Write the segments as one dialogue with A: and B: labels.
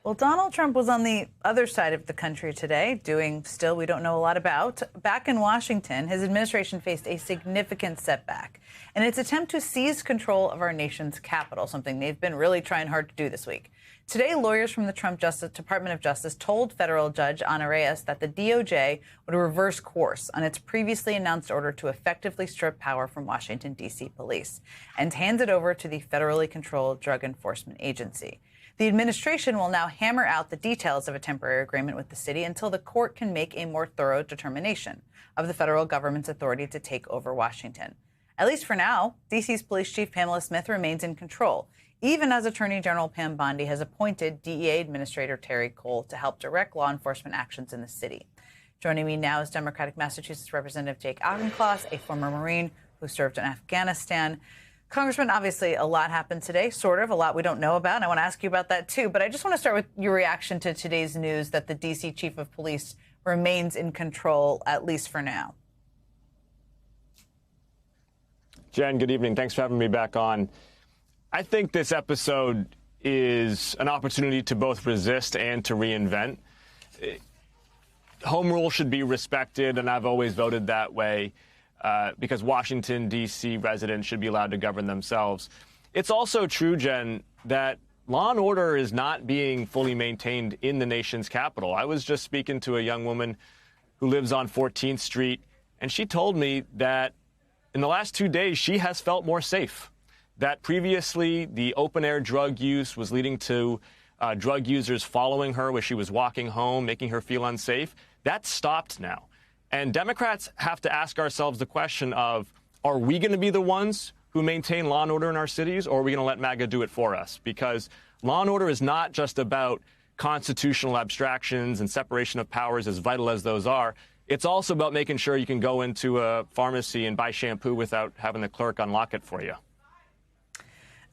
A: Well, Donald Trump was on the other side of the country today, doing still we don't know a lot about. Back in Washington, his administration faced a significant setback in its attempt to seize control of our nation's capital, something they've been really trying hard to do this week. Today, lawyers from the Trump Department of Justice told federal judge Ana Reyes that the DOJ would reverse course on its previously announced order to effectively strip power from Washington, D.C. police and hand it over to the federally controlled Drug Enforcement Agency. The administration will now hammer out the details of a temporary agreement with the city until the court can make a more thorough determination of the federal government's authority to take over Washington. At least for now, D.C.'s police chief Pamela Smith remains in control, even as Attorney General Pam Bondi has appointed DEA Administrator Terry Cole to help direct law enforcement actions in the city. Joining me now is Democratic Massachusetts Representative Jake Auchincloss, a former Marine who served in Afghanistan. Congressman, obviously a lot happened today, sort of, a lot we don't know about, and I want to ask you about that too. But I just want to start with your reaction to today's news that the D.C. Chief of Police remains in control, at least for now.
B: Jen, good evening. Thanks for having me back on. I think this episode is an opportunity to both resist and to reinvent. Home rule should be respected, and I've always voted that way. Because Washington, D.C. residents should be allowed to govern themselves. It's also true, Jen, that law and order is not being fully maintained in the nation's capital. I was just speaking to a young woman who lives on 14th Street, and she told me that in the last 2 days, she has felt more safe. That previously, the open-air drug use was leading to drug users following her where she was walking home, making her feel unsafe. That's stopped now. And Democrats have to ask ourselves the question of, are we going to be the ones who maintain law and order in our cities, or are we going to let MAGA do it for us? Because law and order is not just about constitutional abstractions and separation of powers, as vital as those are. It's also about making sure you can go into a pharmacy and buy shampoo without having the clerk unlock it for you.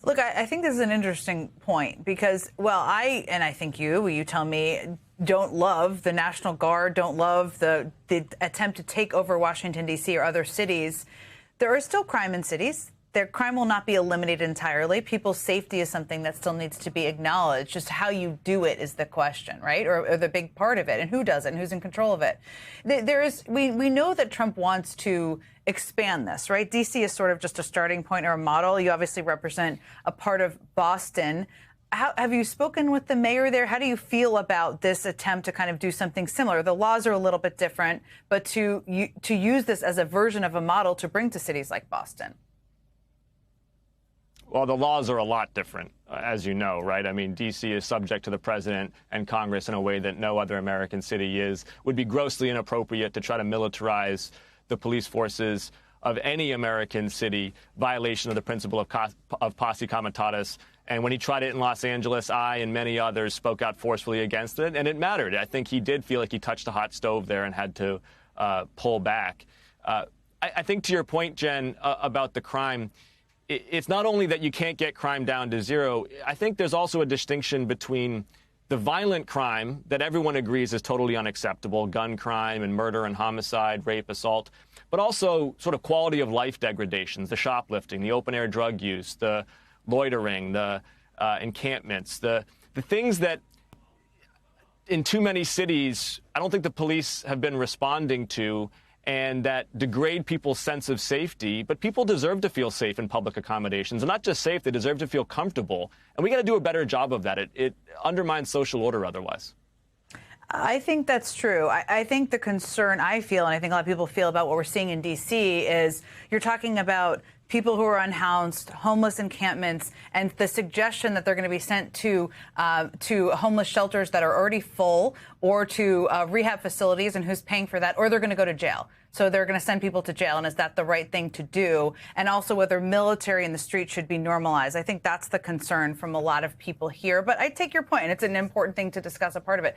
A: Look, I think this is an interesting point because, well, I think you tell me, don't love the National Guard, don't love the attempt to take over Washington, D.C. or other cities. There is still crime in cities. Their crime will not be eliminated entirely. People's safety is something that still needs to be acknowledged. Just how you do it is the question, right? Or the big part of it, and who does it, and who's in control of it. We know that Trump wants to expand this, right? D.C. is sort of just a starting point or a model. You obviously represent a part of Boston. Have you spoken with the mayor there? How do you feel about this attempt to kind of do something similar? The laws are a little bit different, but to use this as a version of a model to bring to cities like Boston.
B: Well, the laws are a lot different, as you know, right? I mean, D.C. is subject to the president and Congress in a way that no other American city is. Would be grossly inappropriate to try to militarize the police forces of any American city, violation of the principle of posse comitatus. And when he tried it in Los Angeles, I and many others spoke out forcefully against it, and it mattered. I think he did feel like he touched a hot stove there and had to pull back. I think to your point, Jen, about the crime, it's not only that you can't get crime down to zero. I think there's also a distinction between the violent crime that everyone agrees is totally unacceptable, gun crime and murder and homicide, rape, assault, but also sort of quality of life degradations, the shoplifting, the open-air drug use, the loitering, the encampments, the things that in too many cities I don't think the police have been responding to, and that degrade people's sense of safety. But people deserve to feel safe in public accommodations. And not just safe, they deserve to feel comfortable. And we got to do a better job of that. It undermines social order otherwise.
A: I think that's true. I think the concern I feel, and I think a lot of people feel about what we're seeing in D.C., is you're talking about people who are unhoused, homeless encampments, and the suggestion that they're going to be sent to homeless shelters that are already full, or to rehab facilities, and who's paying for that, or they're going to go to jail. So they're going to send people to jail, and is that the right thing to do? And also whether military in the street should be normalized. I think that's the concern from a lot of people here. But I take your point, and it's an important thing to discuss, a part of it.